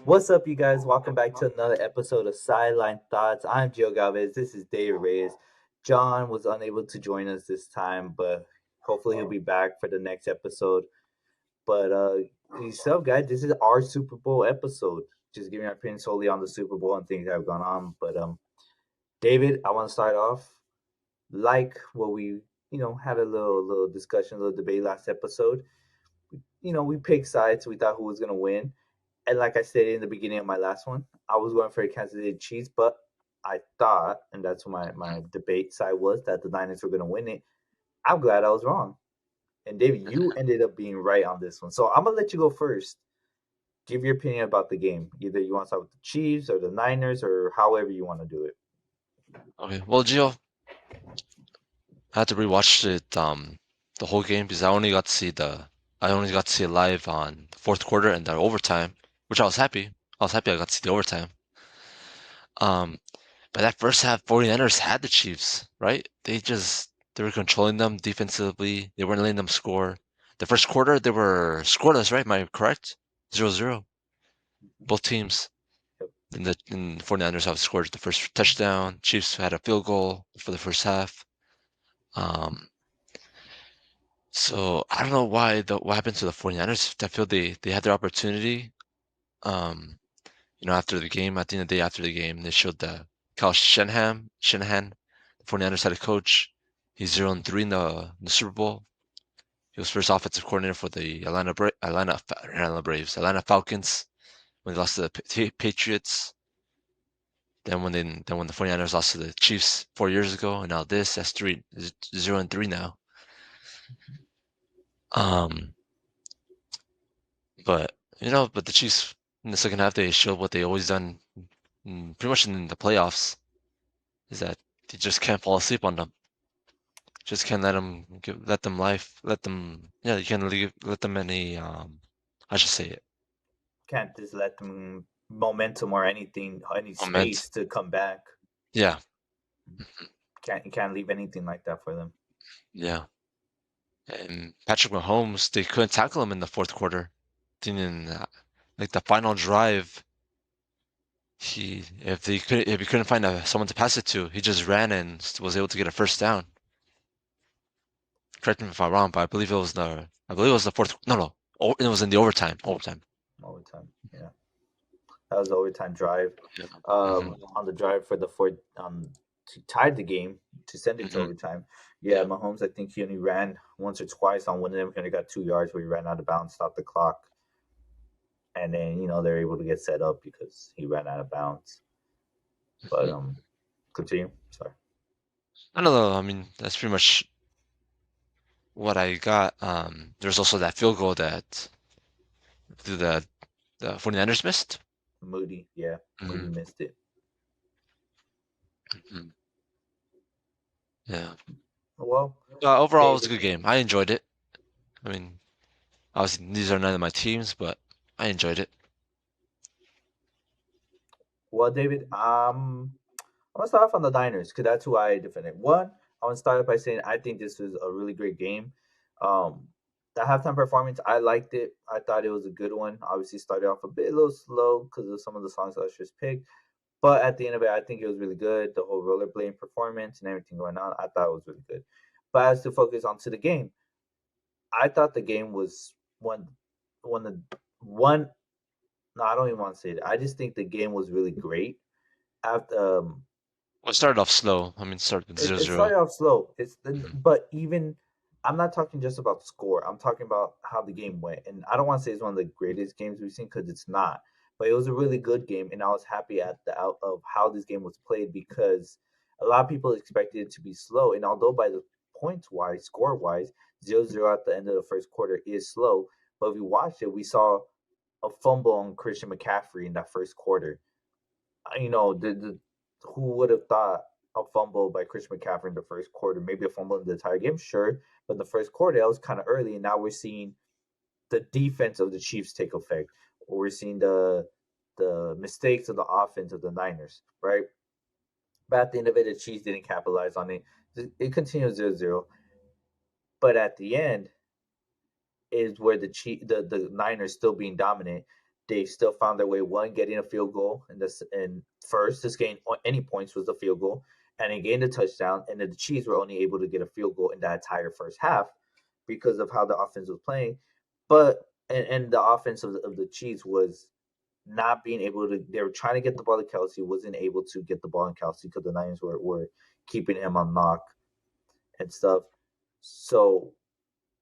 What's up, you guys? Welcome back to another episode of Sideline Thoughts. I'm Gio Galvez. This is David Reyes. John was unable to join us this time, but hopefully he'll be back for the next episode. But yourself, guys, this is our Super Bowl episode. Just giving our opinion solely on the Super Bowl and things that have gone on. But David, I want to start off like what we had a little discussion, a little debate last episode. We picked sides. We thought who was gonna win. And like I said in the beginning of my last one, I was going for a Kansas City Chiefs, but I thought, and that's what my debate side was, that the Niners were going to win it. I'm glad I was wrong. And David, you ended up being right on this one. So I'm going to let you go first. Give your opinion about the game. Either you want to start with the Chiefs or the Niners or however you want to do it. Okay, well, Gio, I had to rewatch it the whole game because I only got to see it live on the fourth quarter and the overtime, which I was happy. I was happy I got to see the overtime. Um, but that first half, 49ers had the Chiefs, right? They were controlling them defensively. They weren't letting them score. The first quarter, they were scoreless, right? Am I correct? 0-0. Both teams. Yep. And the 49ers have scored the first touchdown. Chiefs had a field goal for the first half. Um, So I don't know what happened to the 49ers. I feel they had their opportunity. Um, after the game, at the end of the day, after the game, they showed the Kyle Shanahan, the 49ers head coach. He's 0-3 in the Super Bowl. He was first offensive coordinator for the Atlanta Falcons when they lost to the Patriots. Then when the 49ers lost to the Chiefs 4 years ago, and now that's 0-3 now. Um, but the Chiefs in the second half they showed what they always done, pretty much in the playoffs, is that they just can't fall asleep on them. Just can't let them yeah, you can't let them any I should say it Can't just let them momentum or anything, any moment. space to come back. Yeah, You can't leave anything like that for them. yeah. And Patrick Mahomes, they couldn't tackle him in the fourth quarter. In like the final drive, if he couldn't find someone to pass it to, he just ran and was able to get a first down. Correct me if I'm wrong, but I believe it was the fourth. No, no, it was in the overtime. Overtime. Overtime. Yeah. That was the overtime drive. Yeah. Hmm. On the drive for the fourth, to tie the game to send it to Hmm. overtime. Yeah, Yeah. Mahomes. I think he only ran once or twice on one of them. He only got 2 yards where he ran out of bounds, stopped the clock, and then they're able to get set up because he ran out of bounds. But Hmm. continue. Sorry. I don't know. I mean, that's pretty much what I got. There's also that field goal that the 49ers missed. Moody. Yeah, Moody Hmm. missed it. Hmm. Yeah. Well, Overall, it was a David. good game. I enjoyed it. I mean, obviously, these are none of my teams, but I enjoyed it. Well, David. I'm gonna start off on the Niners because that's who I defended. One, I want to start off by saying I think this was a really great game. Um, the halftime performance, I liked it. I thought it was a good one. Obviously, started off a little slow because of some of the songs Usher's picked, but at the end of it, I think it was really good. The whole rollerblading performance and everything going on, I thought it was really good. But as to focus onto the game, I thought the game was one. No, I don't even want to say that. I just think the game was really great. After Well, it started off slow. I mean, it started with It, zero it zero. started off slow. Mm-hmm. But even I'm not talking just about the score. I'm talking about how the game went. And I don't want to say it's one of the greatest games we've seen because it's not. But it was a really good game, and I was happy at the out of how this game was played because a lot of people expected it to be slow. And although by the points wise, score wise, 0-0 at the end of the first quarter is slow, but if we watched it, we saw a fumble on Christian McCaffrey in that first quarter. The who would have thought a fumble by Chris McCaffrey in the first quarter, maybe a fumble in the entire game, sure, but in the first quarter that was kind of early, and now we're seeing the defense of the Chiefs take effect, or we're seeing the mistakes of the offense of the Niners, right? But at the end of it, the Chiefs didn't capitalize on it. It continues 0-0, but at the end. is where the Niners still being dominant. They still found their way, one getting a field goal in this in first, just getting any points was the field goal, and they gained a touchdown. And then the Chiefs were only able to get a field goal in that entire first half because of how the offense was playing. But and the offense of the Chiefs was not being able to. They were trying to get the ball to Kelsey, wasn't able to get the ball in Kelsey because the Niners were keeping him on knock and stuff. So,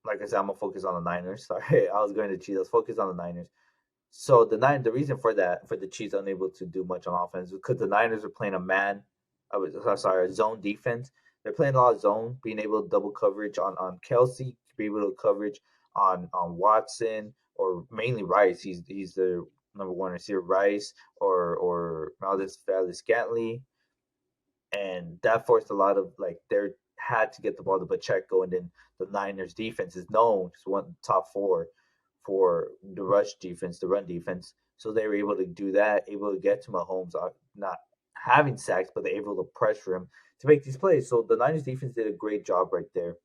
like I said, I'm gonna focus on the Niners. Sorry, I was going to Chiefs. Let's focus on the Niners. So the reason for that, for the Chiefs unable to do much on offense, was because the Niners are playing a man. I was sorry, a zone defense. They're playing a lot of zone, being able to double coverage on Kelsey, be able to coverage on Watson or mainly Rice. He's the number one receiver, Rice or Valdez Scantley, and that forced a lot of like they had to get the ball to Pacheco, and then the Niners defense is known as one top four for the rush defense, the run defense. So they were able to do that, able to get to Mahomes, not having sacks, but they're able to pressure him to make these plays. So the Niners defense did a great job right there.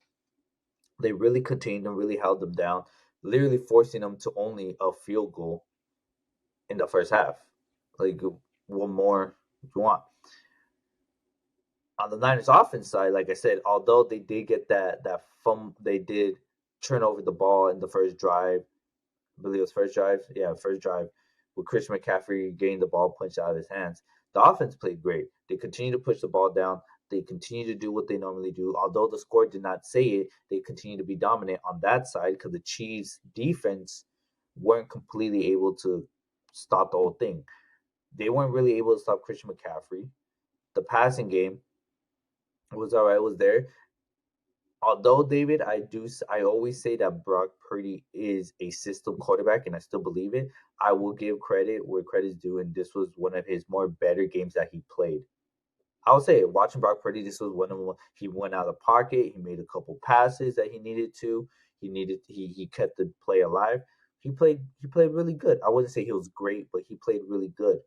They really contained them, really held them down, literally forcing them to only a field goal in the first half. Like, one more if you want. On the Niners offense side, like I said, although they did get they did turn over the ball in the first drive. I believe it was first drive. Yeah, first drive with Christian McCaffrey getting the ball punched out of his hands. The offense played great. They continue to push the ball down. They continue to do what they normally do. Although the score did not say it, they continue to be dominant on that side because the Chiefs defense weren't completely able to stop the whole thing. They weren't really able to stop Christian McCaffrey. The passing game was all right, was there. Although David, I always say that Brock Purdy is a system quarterback, and I still believe it. I will give credit where credit's due, and this was one of his more better games that he played. I'll say it, watching Brock Purdy, this was one of them. He went out of the pocket. He made a couple passes that he needed to. He kept the play alive. He played really good. I wouldn't say he was great, but he played really good.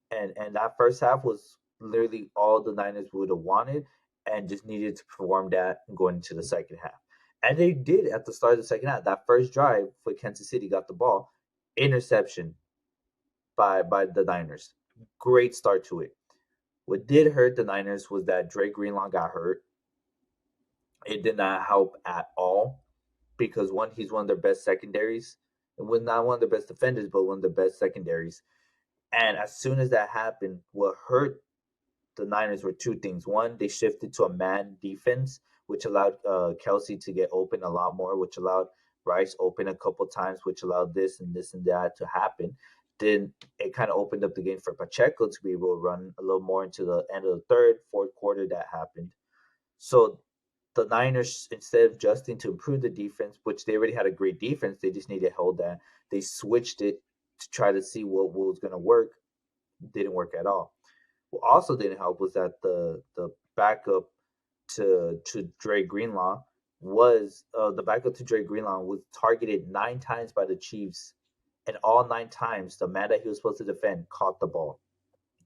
And that first half was literally all the Niners would have wanted, and just needed to perform that going into the second half. And they did at the start of the second half. That first drive for Kansas City got the ball, interception by the Niners. Great start to it. What did hurt the Niners was that Drake Greenlaw got hurt. It did not help at all because one, he's one of their best secondaries. It was not one of the best defenders, but one of the best secondaries. And as soon as that happened, what hurt the Niners were two things. One, they shifted to a man defense, which allowed Kelsey to get open a lot more, which allowed Rice open a couple times, which allowed this and that to happen. Then it kind of opened up the game for Pacheco to be able to run a little more into the end of the third, fourth quarter. That happened. So the Niners, instead of adjusting to improve the defense, which they already had a great defense, they just needed to hold that. They switched it to try to see what was going to work. Didn't work at all. What also didn't help was that the backup to Dre Greenlaw was targeted 9 times by the Chiefs, and all 9 times the man that he was supposed to defend caught the ball.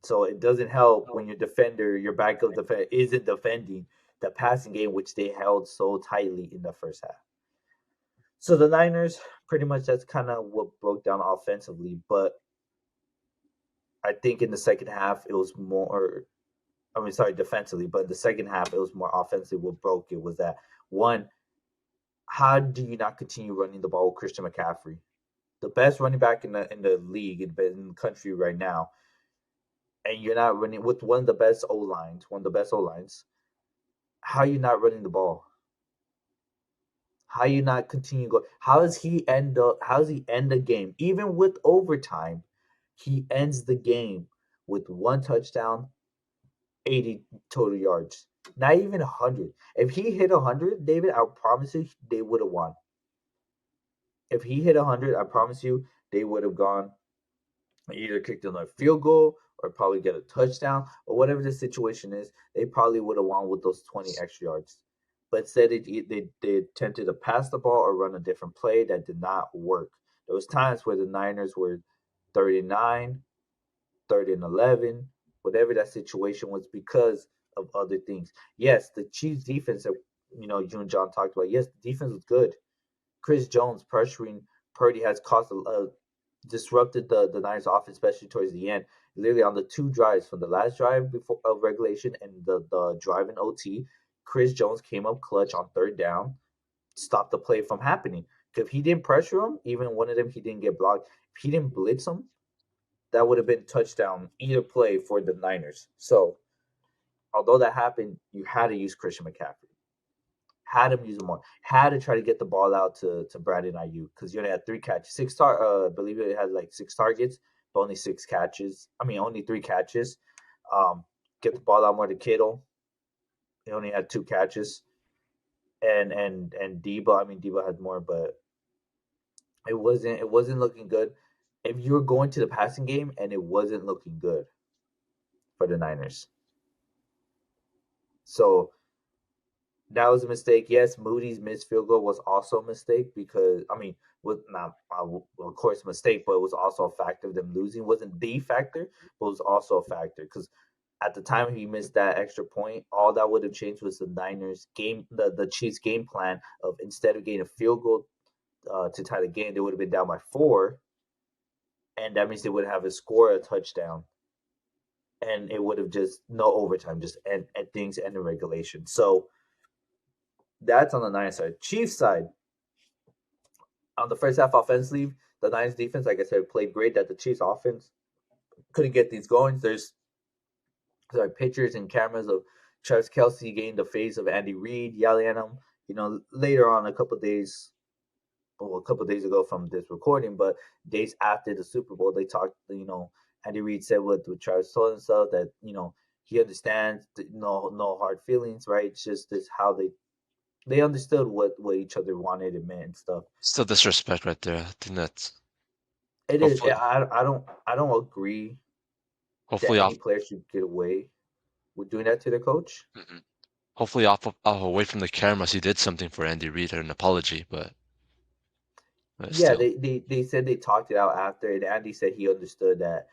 So it doesn't help when your defender, your backup defender, isn't defending the passing game, which they held so tightly in the first half. So the Niners, pretty much, that's kind of what broke down offensively. But I think in the second half, it was more. I mean, sorry, defensively, but in the second half, it was more offensively. What broke it was that one, how do you not continue running the ball with Christian McCaffrey, the best running back in the league in the country right now, and you're not running with one of the best O lines, one of the best O lines. How are you not running the ball? How you not continue go? How does he end up? How does he end the game? Even with overtime, he ends the game with one touchdown, 80 total yards. Not even 100. If he hit 100, David, I promise you, they would have won. If he hit 100, I promise you, they would have gone either kicked another field goal or probably get a touchdown or whatever the situation is. They probably would have won with those 20 extra yards. But instead, they attempted to pass the ball or run a different play that did not work. There was times where the Niners were 39, 30 and 11, whatever that situation was because of other things. Yes, the Chiefs defense that you and John talked about. Yes, the defense was good. Chris Jones pressuring Purdy has caused disrupted the Niners offense, especially towards the end. Literally on the two drives from the last drive before of regulation and the drive in OT, Chris Jones came up clutch on third down, stopped the play from happening. If he didn't pressure him, even one of them he didn't get blocked. If he didn't blitz him, that would have been touchdown either play for the Niners. So although that happened, you had to use Christian McCaffrey. Had him use him more. Had to try to get the ball out to Brandon Ayuk because you only had three catches. I believe it had like six targets, but only six catches. I mean, only three catches. Um, get the ball out more to Kittle. He only had two catches. And Debo. I mean, Debo had more, but it wasn't looking good. If you were going to the passing game and it wasn't looking good for the Niners, so that was a mistake. Yes, Moody's missed field goal was also a mistake because I mean, was not well, of course a mistake, but it was also a factor of them losing. It wasn't the factor, but it was also a factor because at the time he missed that extra point, all that would have changed was the Niners game, the Chiefs game plan of instead of getting a field goal to tie the game, they would have been down by four, and that means they would have a score a touchdown, and it would have just no overtime, just and things end in regulation. So that's on the Niners side. Chiefs side, on the first half offensively, the Niners defense, like I said, played great. That the Chiefs offense couldn't get these going. There's pictures and cameras of Travis Kelsey getting the face of Andy Reid yelling at him. Later on, a couple of days ago from this recording, but days after the Super Bowl, they talked. Andy Reid said what Travis told himself that he understands no hard feelings, right? It's just this how they understood what each other wanted and meant and stuff. Still disrespect right there. I think that's It is. hopefully, I don't agree that hopefully any off, player should get away with doing that to their coach. mhm. Hopefully off away from the cameras, he did something for Andy Reid, an apology, but Yeah, still, they said they talked it out after, and Andy said he understood that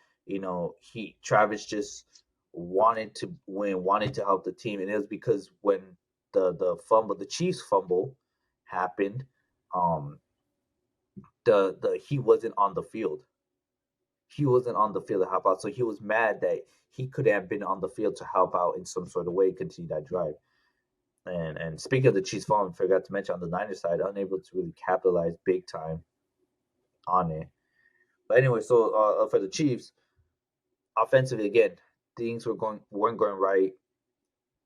he Travis just wanted to win, wanted to help the team, and it was because when the Chiefs fumble happened, um, the he wasn't on the field. He wasn't on the field to help out, so he was mad that he could have been on the field to help out in some sort of way, continue that drive. And speaking of the Chiefs falling, forgot to mention on the Niners side, unable to really capitalize big time on it. But anyway, so for the Chiefs, offensively again, things weren't going right.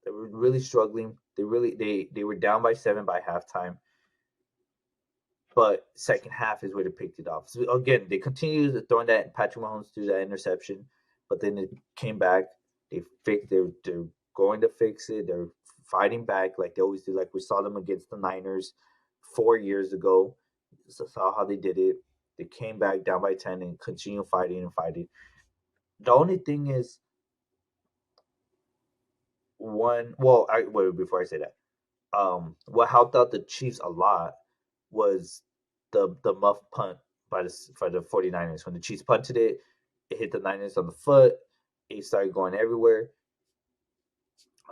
They were really struggling. They were down by 7 by halftime. But second half is where they picked it off. So again, they continued throwing that Patrick Mahomes threw that interception, but then it came back. They're going to fix it. They're fighting back like they always do. Like we saw them against the Niners 4 years ago. So saw how they did it. They came back down by 10 and continue fighting and fighting. The only thing is one. Well, wait before I say that. What helped out the Chiefs a lot was the muff punt for the 49ers. When the Chiefs punted it, it hit the Niners on the foot. It started going everywhere.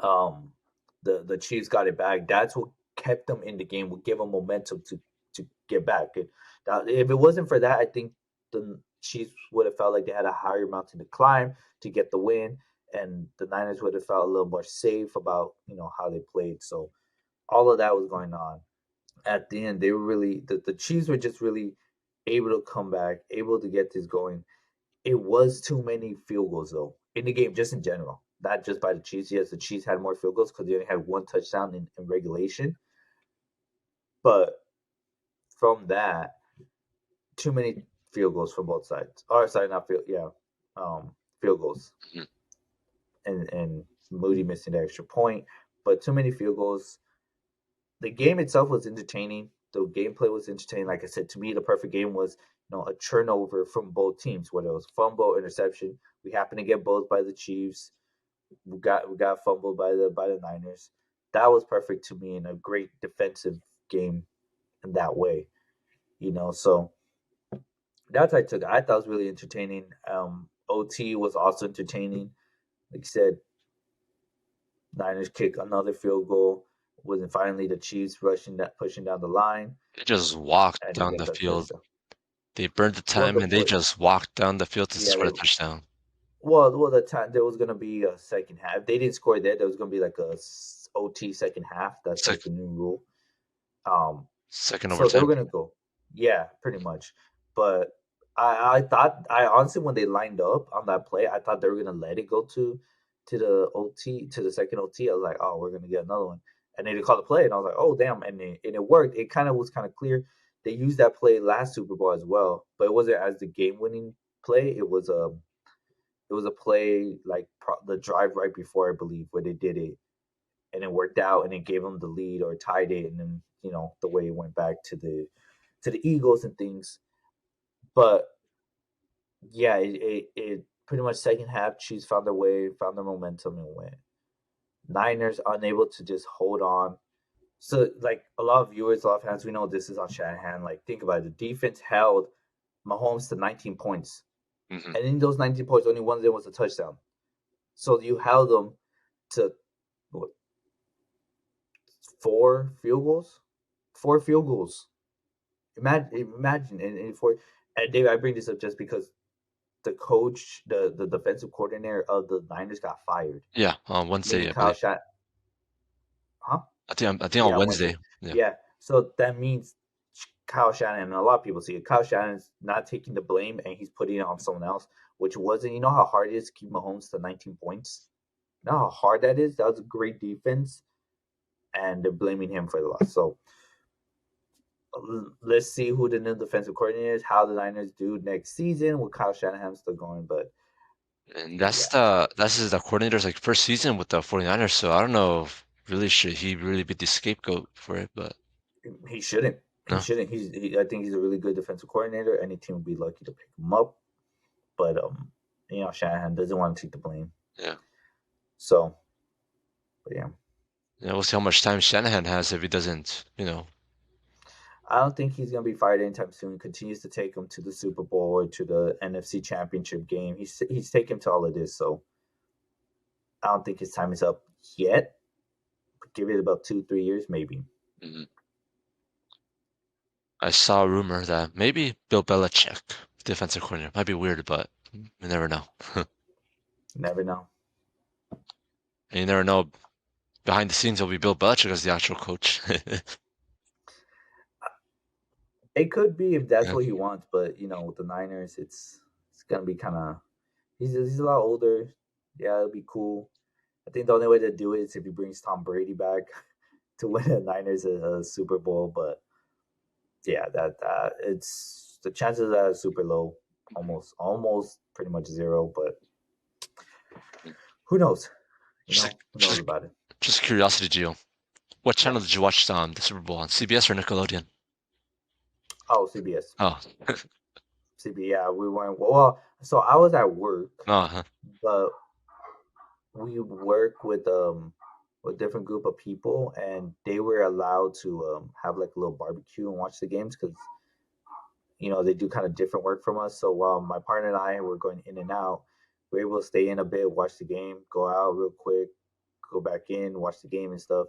Um, the Chiefs got it back. That's what kept them in the game. Would give them momentum to get back. If it wasn't for that, I think the Chiefs would have felt like they had a higher mountain to climb to get the win, and the Niners would have felt a little more safe about how they played. So all of that was going on. At the end, they were really the Chiefs were just really able to come back, able to get this going. It was too many field goals though in the game, just in general, not just by the Chiefs. Yes, the Chiefs had more field goals because they only had one touchdown in regulation, but from that, too many field goals from both sides. Or sorry, not field, yeah, field goals, mhm. and Moody missing the extra point, but too many field goals. The game itself was entertaining. The gameplay was entertaining. Like I said, to me, the perfect game was a turnover from both teams, whether it was fumble, interception. We happened to get both by the Chiefs. We got fumbled by the Niners. That was perfect to me and a great defensive game in that way. So that's how I took it. I thought it was really entertaining. OT was also entertaining. Like I said, Niners kick another field goal. Was it finally the Chiefs rushing that pushing down the line They just walked and they down get the the field. touchdown? They burned the Well, time the and they play, just walked down the field to yeah, score they a touchdown. the time there was gonna be a second half. They didn't score there. There was gonna be like OT second half. That's Sec like the new rule. Um, second so they were overtime. gonna go, yeah, pretty much. But I thought I honestly when they lined up on that play, I thought they were gonna let it go to the OT to the second OT. I was like, oh, we're gonna get another one, and then they called the play, and I was like, oh damn, and it worked. It kind of was kind of clear. They used that play last Super Bowl as well, but it wasn't as the game winning play. It was a play like the drive right before I believe where they did it and it worked out and it gave them the lead or tied it and then the way it went back to the Eagles and things. But yeah, it pretty much second half Chiefs found their way, found their momentum and went. Niners unable to just hold on. So like a lot of viewers, a lot of fans, we know this is on Shanahan. Like think about it, the defense held Mahomes to 19 points, Hmm. and in those 19 points, only one of them was a touchdown. So you held them to what, four field goals, four field goals. Imagine, and for and David, I bring this up just because the coach, the defensive coordinator of the Niners got fired, Yeah, on Wednesday, meaning I Kyle believe. Shot, huh? I think on Yeah, Wednesday. Wednesday. Yeah. Yeah, so that means Kyle Shannon, and a lot of people see it. Kyle Shannon's not taking the blame and he's putting it on someone else, which wasn't. You know how hard it is to keep Mahomes to 19 points. You know how hard that is. That was a great defense, and they're blaming him for the loss. So let's see who the new defensive coordinator is, how the Niners do next season with Kyle Shanahan still going. But And yeah, that's the coordinator's like first season with the 49ers, so I don't know if really should he really be the scapegoat for it, but he shouldn't. He no. shouldn't. I think he's a really good defensive coordinator. Any team would be lucky to pick him up. But Shanahan doesn't want to take the blame. Yeah. So, but yeah, Yeah, we'll see how much time Shanahan has if he doesn't, I don't think he's gonna be fired anytime soon. He continues to take him to the Super Bowl or to the NFC Championship game. He's taken to all of this. So I don't think his time is up yet. But give it about 2 3 years maybe. Mhm. I saw a rumor that maybe Bill Belichick, defensive coordinator, might be weird, but you never know. Never know. And you never know. Behind the scenes, it'll be Bill Belichick as the actual coach. It could be if that's Yeah. what he wants, but with the Niners, it's gonna be kind of he's a lot older. Yeah, it'll be cool. I think the only way to do it is if he brings Tom Brady back to win the Niners a Super Bowl. But yeah, that it's the chances of that are super low, almost pretty much zero. But who knows? Just, a, Who knows just, about it? just curiosity, Gio. What Yeah. channel did you watch the Super Bowl on? CBS or Nickelodeon? Oh, CBS. Oh, CBS. Yeah, we weren't. Well, so I was at work, no, huh. but we work with a different group of people, and they were allowed to have like a little barbecue and watch the games because they do kind of different work from us. So while my partner and I were going in and out, we are able to stay in a bit, watch the game, go out real quick, go back in, watch the game and stuff.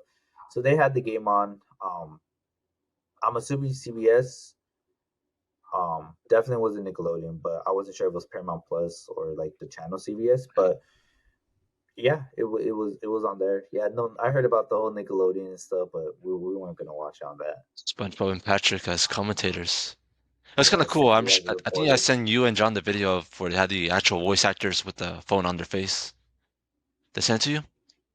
So they had the game on. I'm assuming CBS. Definitely wasn't Nickelodeon, but I wasn't sure if it was Paramount Plus or like the channel CBS. But yeah, it was on there. Yeah, no, I heard about the whole Nickelodeon and stuff, but we weren't gonna watch on that. SpongeBob and Patrick as commentators. It was kind of Yeah, cool. Sandy as a I think I reporter. sent you and John the video of where they had the actual voice actors with the phone on their face. They sent it to you?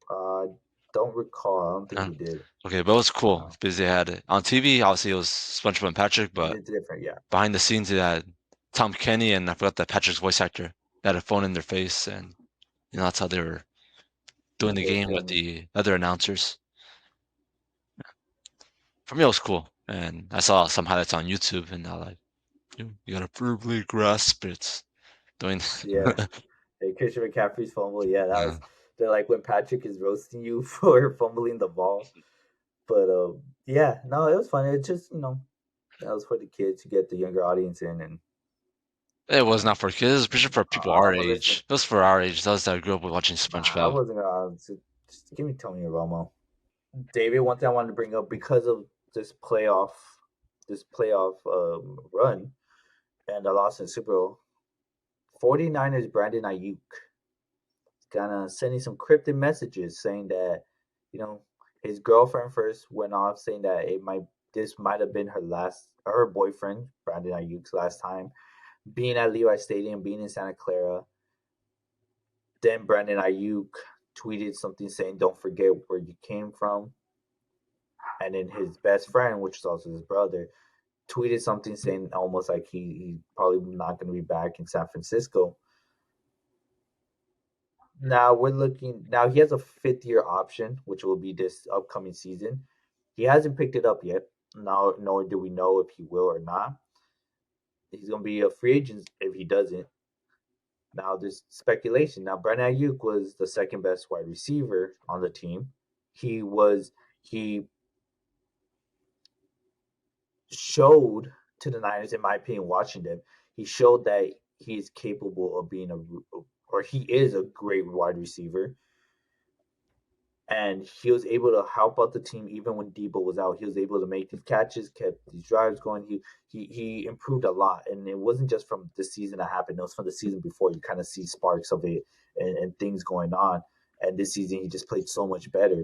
Uh, don't recall. I don't think No? we did. Okay, but it was cool No, because they had it on TV. Obviously, it was SpongeBob and Patrick, but it's different. Yeah, behind the scenes, they had Tom Kenny and I forgot the Patrick's voice actor. They had a phone in their face, and that's how they were doing the they were game with filming. the other announcers. For me, it was cool, and I saw some highlights on YouTube, and I like you gotta verbally grasp it. Doing, Yeah, hey, Christian McCaffrey's fumble. Yeah, that yeah. was. They're like when Patrick is roasting you for fumbling the ball. But yeah, no, it was fun. It just that was for the kids to get the younger audience in, and It you was know, not for kids. It was pretty for people our I'm gonna listen. age. It was for our age. Those that grew up with watching Nah, I SpongeBob. wasn't gonna just give me Tony Romo. David, one thing I wanted to bring up because of this playoff, run and the loss in Super Bowl. 49ers Brandon Ayuk kind of sending some cryptic messages saying that, you know, his girlfriend first went off saying that this might have been her boyfriend Brandon Ayuk's last time being at Levi Stadium, being in Santa Clara. Then Brandon Ayuk tweeted something saying, "Don't forget where you came from." And then his best friend, which is also his brother, tweeted something saying almost like he probably not going to be back in San Francisco. Now we're looking. Now he has a fifth year option, which will be this upcoming season. He hasn't picked it up yet. Now, nor do we know if he will or not. He's going to be a free agent if he doesn't. Now there's speculation. Now Brandon Ayuk was the second best wide receiver on the team. He showed to the Niners, in my opinion, watching them, he showed that he is capable of being or he is a great wide receiver. And he was able to help out the team even when Debo was out. He was able to make these catches, kept these drives going. He improved a lot, and it wasn't just from the season that happened. It was from the season before. You kind of see sparks of it and things going on. And this season, he just played so much better.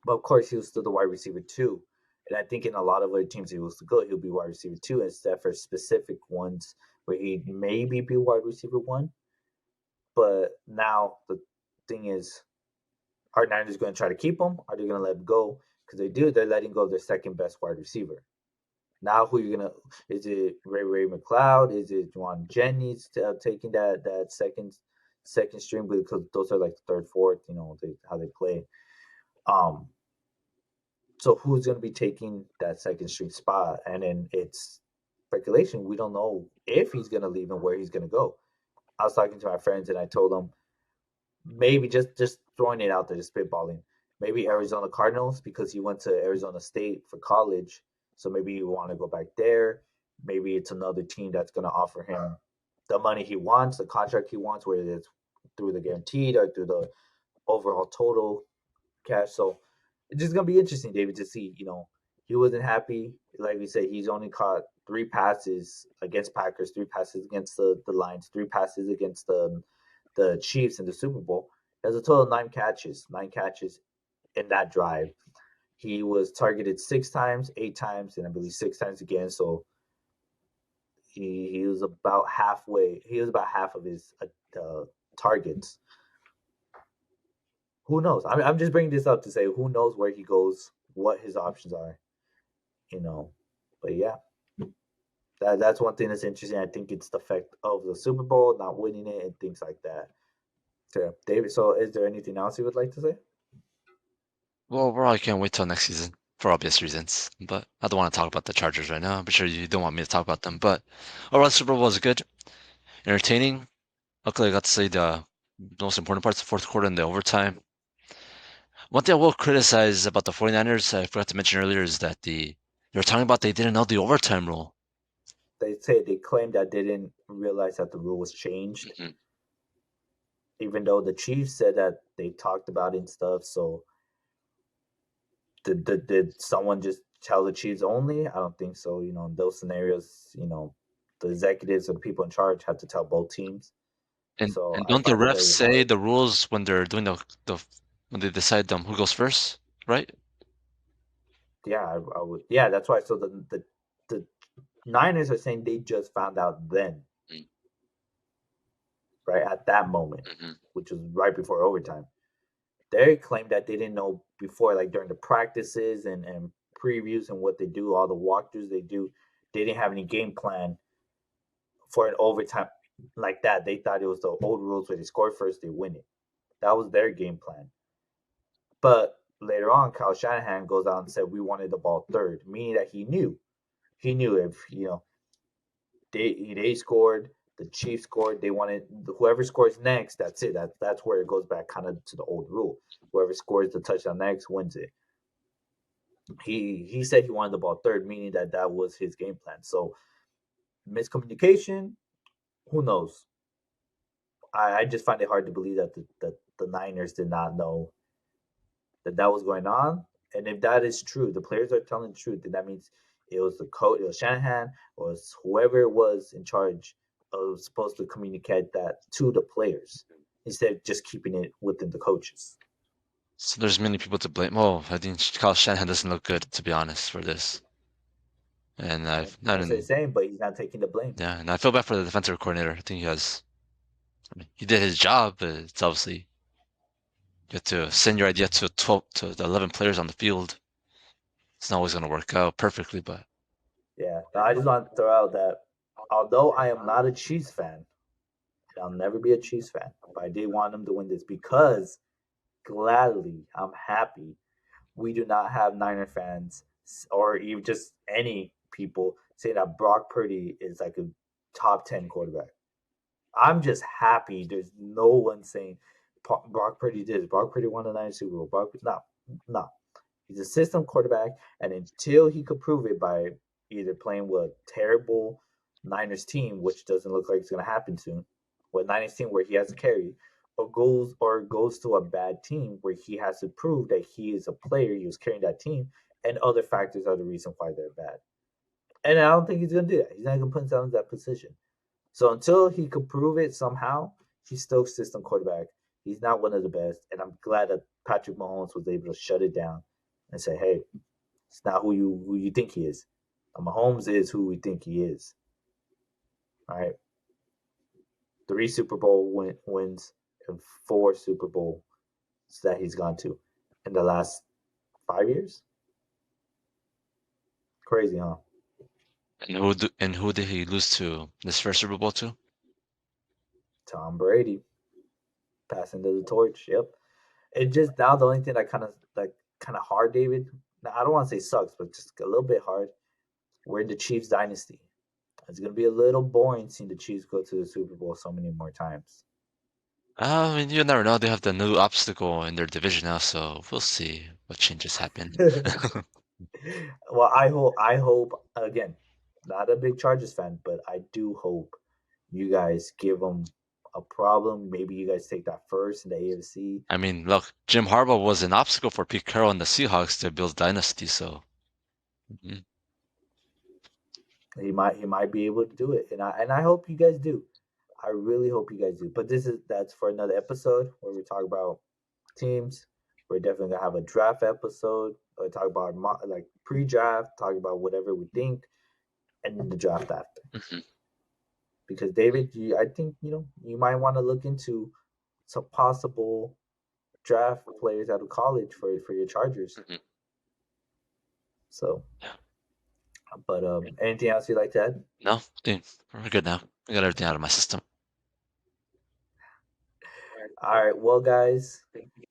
But of course, he was still the wide receiver too. And I think in a lot of other teams he was to go, he'll be wide receiver two instead for specific ones where he maybe be wide receiver one. But now the thing is, are Niners going to try to keep him? Are they going to let him go? Because they do, they're letting go of their second best wide receiver. Now, who you gonna? Is it Ray McLeod? Is it Juwan Jennings taking that second string? Because those are like the third, fourth. How they play. Um, so who's going to be taking that second string spot? And then it's speculation. We don't know if he's going to leave and where he's going to go. I was talking to my friends and I told them maybe just throwing it out there, just spitballing. Maybe Arizona Cardinals because he went to Arizona State for college, so maybe you want to go back there. Maybe it's another team that's going to offer him the money he wants, the contract he wants, whether it's through the guaranteed or through the overall total cash. So it's just gonna be interesting, David, to see. He wasn't happy. Like we said, he's only caught three passes against Packers, three passes against the Lions, three passes against the Chiefs in the Super Bowl. He has a total of nine catches in that drive. He was targeted six times, eight times, and I believe six times again. So he was about halfway. He was about half of his targets. Who knows? I'm just bringing this up to say who knows where he goes, what his options are, you know. But yeah, that's one thing that's interesting. I think it's the effect of the Super Bowl, not winning it, and things like that. So, yeah, David, so is there anything else you would like to say? Well, bro, I can't wait till next season for obvious reasons. But I don't want to talk about the Chargers right now. I'm sure you don't want me to talk about them. But overall, the Super Bowl was good, entertaining. Luckily, I got to see the most important parts, the fourth quarter and the overtime. One thing I will criticize about the 49ers, I forgot to mention earlier, is that they were talking about they didn't know the overtime rule. They claimed that they didn't realize that the rule was changed, Mhm. even though the Chiefs said that they talked about it and stuff. So did someone just tell the Chiefs only? I don't think so. In those scenarios, the executives or the people in charge have to tell both teams. And So and I don't the find it refs very say hard. the rules when they're doing the when they decide who goes first, right? Yeah, I would. Yeah, that's why. So the Niners are saying they just found out then, right at that moment, Mm-hmm. which was right before overtime. They claim that they didn't know before, like during the practices and previews and what they do, all the walkthroughs they do. They didn't have any game plan for an overtime like that. They thought it was the old rules where they score first, they win it. That was their game plan. But later on, Kyle Shanahan goes out and said we wanted the ball third, meaning that he knew. He knew if they scored, the Chiefs scored, they wanted whoever scores next. That's it. That's where it goes back kind of to the old rule. Whoever scores the touchdown next wins it. He said he wanted the ball third, meaning that that was his game plan. So miscommunication. Who knows? I just find it hard to believe that the Niners did not know that that was going on. And if that is true, the players are telling the truth, then that means it was the coach, it was Shanahan, or it was whoever it was in charge of supposed to communicate that to the players instead of just keeping it within the coaches. So there's many people to blame. Well, I think Kyle Shanahan doesn't look good, to be honest, for this. And Well, I've not that's what in he's saying, but he's not taking the blame. yeah, and I feel bad for the defensive coordinator. I think I mean, he did his job, but it's obviously you have to send your idea to 12 to the 11 players on the field. It's not always going to work out perfectly, but Yeah, but I just want to throw out that although I am not a Chiefs fan, and I'll never be a Chiefs fan, but I did want them to win this because gladly I'm happy we do not have Niner fans or even just any people saying that Brock Purdy is like a top 10 quarterback. I'm just happy there's no one saying Brock Purdy did. Brock Purdy won the Niners Super Bowl. No, no. He's a system quarterback, and until he could prove it by either playing with a terrible Niners team, which doesn't look like it's going to happen soon, with Niners team where he has to carry, or goes to a bad team where he has to prove that he is a player, he was carrying that team, and other factors are the reason why they're bad. And I don't think he's going to do that. He's not going to put himself in that position. So until he could prove it somehow, he's still system quarterback. He's not one of the best, and I'm glad that Patrick Mahomes was able to shut it down and say, "Hey, it's not who you think he is. Mahomes is who we think he is." All right, 3 Super Bowl wins and 4 Super Bowl that he's gone to in the last 5 years. Crazy, huh? and who did he lose to this first Super Bowl to? Tom Brady passing the torch. Yep. It just now the only thing that kind of hard, David. Now I don't want to say sucks, but just a little bit hard. We're in the Chiefs dynasty. It's gonna be a little boring seeing the Chiefs go to the Super Bowl so many more times. I mean, you never know. They have the new obstacle in their division now, so we'll see what changes happen. Well, I hope again, not a big Chargers fan, but I do hope you guys give them a problem. Maybe you guys take that first in the AFC. I mean, look, Jim Harbaugh was an obstacle for Pete Carroll and the Seahawks to build dynasty, so mhm. He might be able to do it, and I hope you guys do. I really hope you guys do. But that's for another episode where we talk about teams. We're definitely gonna have a draft episode. Or talk about like pre-draft, talk about whatever we think, and then the draft after. Mhm, Because David, I think you might want to look into some possible draft players out of college for your Chargers. mhm. So, but anything else you'd like to add? No, dude, we're good now. I got everything out of my system. All right, well, guys,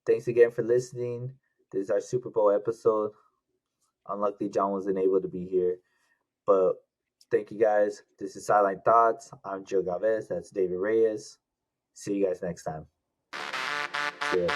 thanks again for listening. This is our Super Bowl episode. Unluckily, John wasn't able to be here, but thank you guys. This is Sideline Thoughts. I'm Joe Galvez. That's David Reyes. See you guys next time. See ya.